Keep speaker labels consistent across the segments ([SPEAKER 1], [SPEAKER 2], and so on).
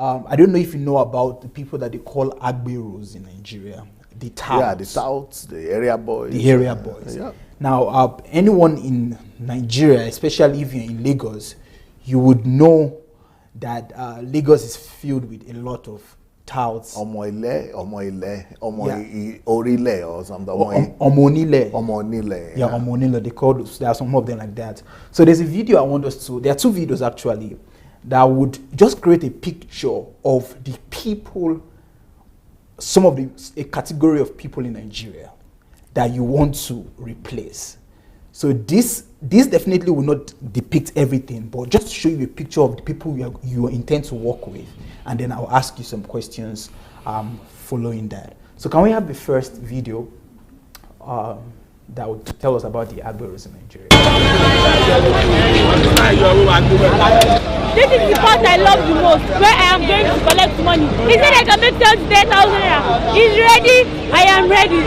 [SPEAKER 1] I don't know if you know about the people that they call Agberos in Nigeria. The touts.
[SPEAKER 2] Yeah, the touts, the area boys.
[SPEAKER 1] The area boys.
[SPEAKER 2] Yeah.
[SPEAKER 1] Now, anyone in Nigeria, especially if you're in Lagos, you would know that Lagos is filled with a lot of touts.
[SPEAKER 2] Omoile,
[SPEAKER 1] Yeah.
[SPEAKER 2] Orile or something.
[SPEAKER 1] Omonile.
[SPEAKER 2] Omonile.
[SPEAKER 1] Yeah, Omonile. They call there are some of them like that. So there's a video I want us to. There are two videos actually that would just create a picture of the people, a category of people in Nigeria that you want to replace. So this definitely will not depict everything, but just to show you a picture of the people you intend to work with, and then I'll ask you some questions following that. So can we have the first video that would tell us about the Agberos in Nigeria?
[SPEAKER 3] This is the part I love the most, where I am going to collect money. He said I can make 10,000 naira. He's ready, I am ready.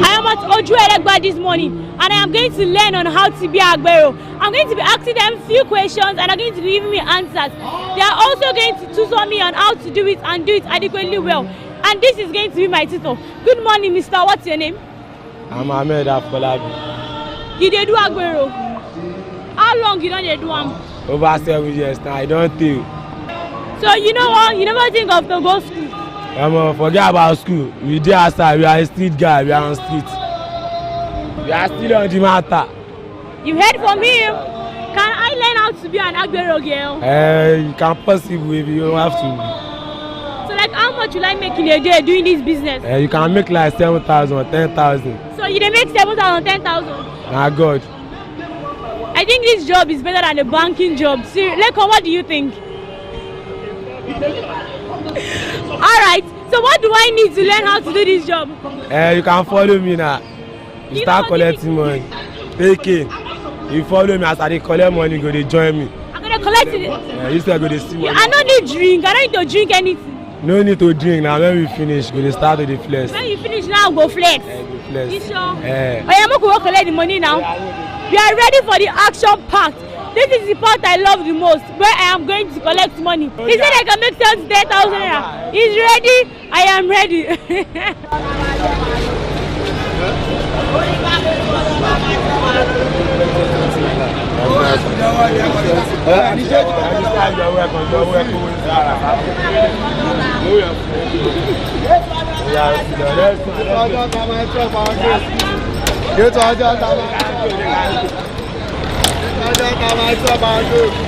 [SPEAKER 3] I am at Oju Elegba this morning, and I am going to learn on how to be Agbero. I'm going to be asking them few questions, and they're going to be giving me answers. They are also going to tutor me on how to do it and do it adequately well. And this is going to be my tutor. Good morning, Mister. What's your name?
[SPEAKER 4] I'm Ahmed Afolabi.
[SPEAKER 3] You dey do Agbero? How long you don't dey do am?
[SPEAKER 4] Over 7 years now, I don't think.
[SPEAKER 3] So you know what? You never think of to go school?
[SPEAKER 4] Forget about school. We dey outside, we are a street guy, we are on street. We are still on the matter.
[SPEAKER 3] You heard from him. Can I learn how to be an Agbero girl?
[SPEAKER 4] You can possibly if you don't have to.
[SPEAKER 3] So like how much will I make in a day doing this business?
[SPEAKER 4] You can make like 7,000 or 10,000.
[SPEAKER 3] So you dey make 7,000, 10,000?
[SPEAKER 4] Nah, God.
[SPEAKER 3] I think this job is better than a banking job. See, Leko, what do you think? Alright, so what do I need to learn how to do this job?
[SPEAKER 4] You can follow me now. You start collecting money. Take it. You follow me as I collect money, go to join me.
[SPEAKER 3] I'm gonna collect it.
[SPEAKER 4] You still go to see money.
[SPEAKER 3] I don't need drink. I don't need to drink anything.
[SPEAKER 4] No need to drink now. When we finish, go to start with the flex.
[SPEAKER 3] When you finish now, go flex.
[SPEAKER 4] Go flex.
[SPEAKER 3] You sure?
[SPEAKER 4] Yeah.
[SPEAKER 3] I am going to collect the money now. We are ready for the action part. This is the part I love the most, where I am going to collect money. He said I can make 10,000 naira. He's ready, I am ready.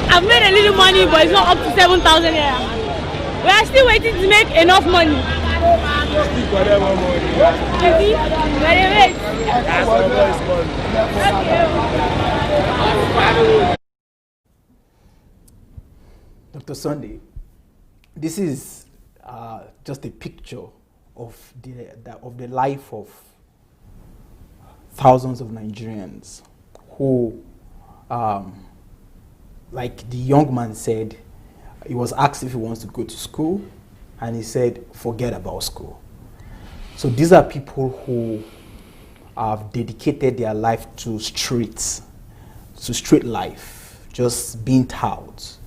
[SPEAKER 3] I've made a little money, but it's not up to 7,000 naira. We are still waiting to make enough money.
[SPEAKER 1] Dr. Sunday, this is just a picture of the life of thousands of Nigerians who, like the young man said, he was asked if he wants to go to school, and he said, forget about school. So these are people who have dedicated their life to street life, just being tout.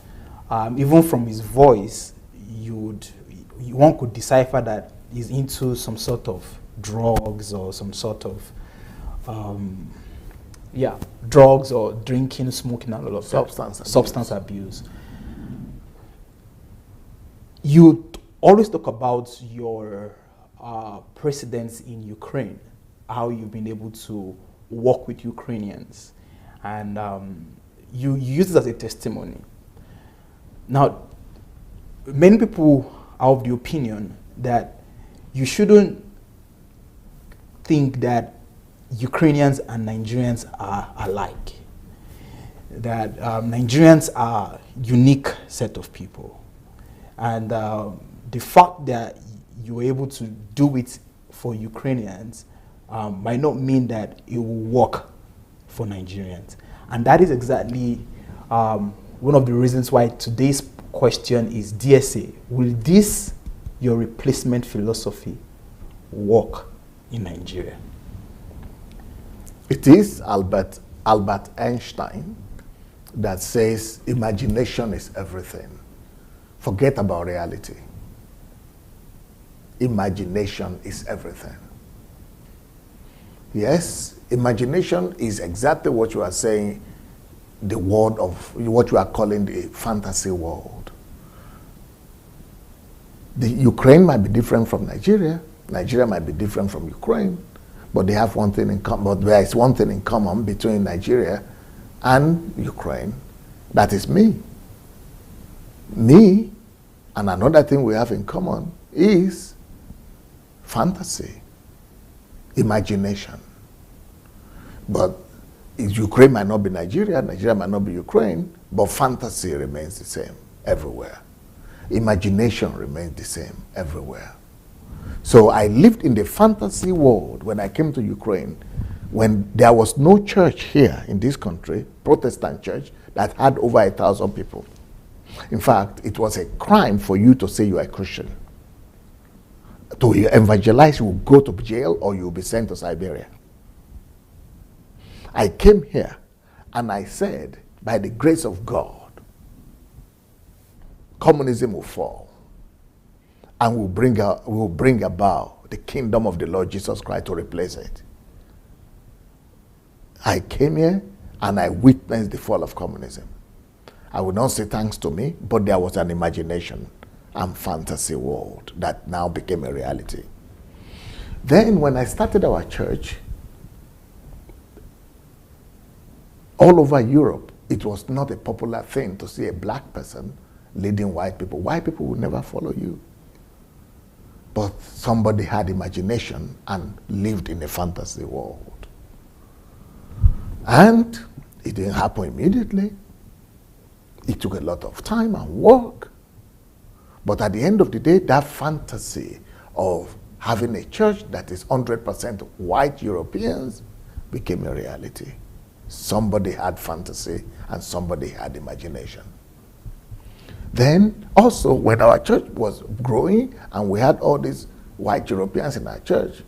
[SPEAKER 1] Even from his voice, one could decipher that he's into some sort of drugs or some sort of drugs or drinking, smoking, and all of substance abuse. You always talk about your precedents in Ukraine, how you've been able to work with Ukrainians, and you use it as a testimony. Now, many people are of the opinion that you shouldn't think that Ukrainians and Nigerians are alike, that Nigerians are a unique set of people, and the fact that you were able to do it for Ukrainians might not mean that it will work for Nigerians. And that is exactly one of the reasons why today's question is DSA. Will this, your replacement philosophy, work in Nigeria?
[SPEAKER 2] It is Albert Einstein that says imagination is everything. Forget about reality. Imagination is everything. Yes, imagination is exactly what you are saying, the world of what you are calling the fantasy world. The Ukraine might be different from Nigeria. Nigeria might be different from Ukraine, but they have one thing in common. But there is one thing in common between Nigeria and Ukraine. That is me. Me, and another thing we have in common is fantasy, imagination. But Ukraine might not be Nigeria, Nigeria might not be Ukraine, but fantasy remains the same everywhere. Imagination remains the same everywhere. So I lived in the fantasy world when I came to Ukraine, when there was no church here in this country, Protestant church, that had over 1,000 people. In fact, it was a crime for you to say you are a Christian. To evangelize, you will go to jail or you will be sent to Siberia. I came here and I said, by the grace of God, communism will fall and will bring about the kingdom of the Lord Jesus Christ to replace it. I came here and I witnessed the fall of communism. I would not say thanks to me, but there was an imagination and fantasy world that now became a reality. Then when I started our church, all over Europe, it was not a popular thing to see a black person leading white people. White people would never follow you. But somebody had imagination and lived in a fantasy world. And it didn't happen immediately. It took a lot of time and work. But at the end of the day, that fantasy of having a church that is 100% white Europeans became a reality. Somebody had fantasy and somebody had imagination. Then also when our church was growing and we had all these white Europeans in our church,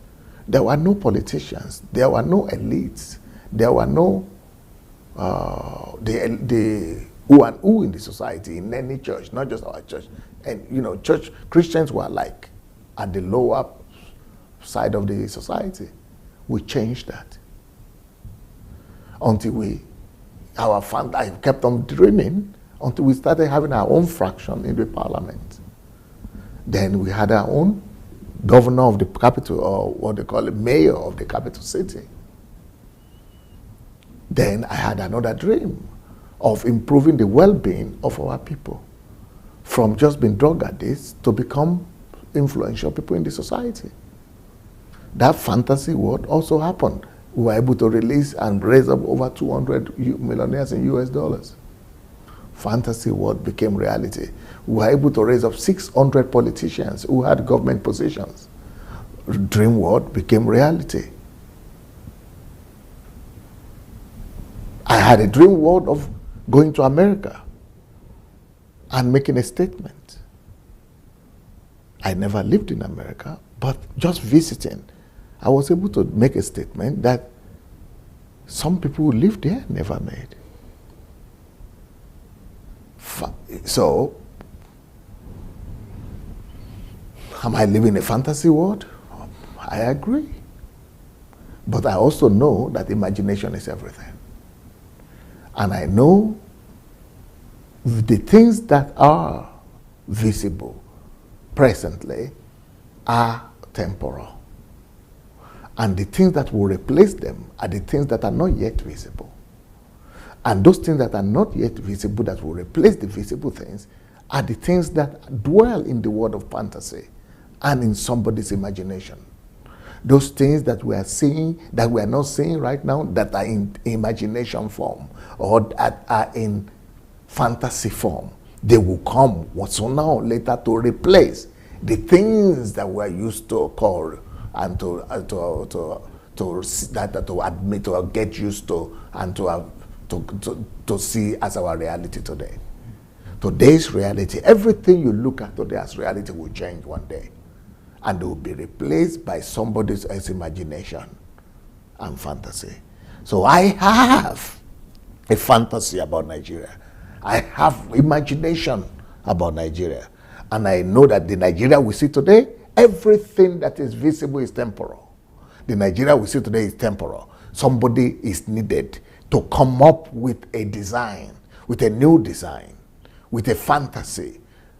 [SPEAKER 2] there were no politicians, there were no elites, there were no the who and who in the society, in any church, not just our church. And you know, church Christians were like at the lower side of the society. We changed that. Until I kept on dreaming until we started having our own fraction in the parliament. Then we had our own governor of the capital, or what they call it, mayor of the capital city. Then I had another dream of improving the well-being of our people, from just being drug addicts to become influential people in the society. That fantasy world also happened. We were able to release and raise up over 200 millionaires in US dollars. Fantasy world became reality. We were able to raise up 600 politicians who had government positions. Dream world became reality. I had a dream world of going to America and making a statement. I never lived in America, but just visiting, I was able to make a statement that some people who live there never made. So, am I living in a fantasy world? I agree. But I also know that imagination is everything. And I know the things that are visible presently are temporal. And the things that will replace them are the things that are not yet visible. And those things that are not yet visible that will replace the visible things are the things that dwell in the world of fantasy and in somebody's imagination. Those things that we are seeing, that we are not seeing right now, that are in imagination form or that are in fantasy form, they will come sooner or later to replace the things that we are used to call and to admit or get used to and to see as our reality today. Today's reality, everything you look at today as reality will change one day. And they will be replaced by somebody else's imagination and fantasy. So I have a fantasy about Nigeria. I have imagination about Nigeria. And I know that the Nigeria we see today, everything that is visible is temporal. The Nigeria we see today is temporal. Somebody is needed to come up with a design, with a new design, with a fantasy,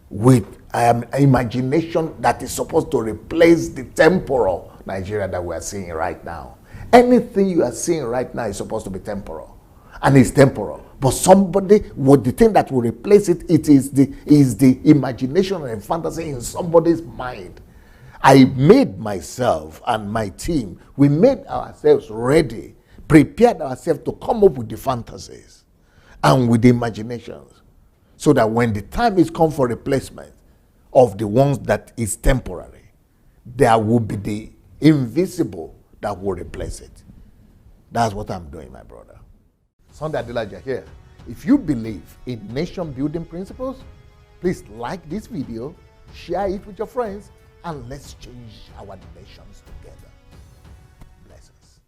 [SPEAKER 2] with imagination that is supposed to replace the temporal Nigeria that we are seeing right now. Anything you are seeing right now is supposed to be temporal, and it's temporal. But somebody, what the thing that will replace it, is the imagination and fantasy in somebody's mind. I made myself and my team, we made ourselves ready, prepared ourselves to come up with the fantasies and with the imaginations, so that when the time is come for replacement of the ones that is temporary, there will be the invisible that will replace it. That's what I'm doing, my brother. Sunday Adelaja here. If you believe in nation building principles, please like this video, share it with your friends, and let's change our nations together.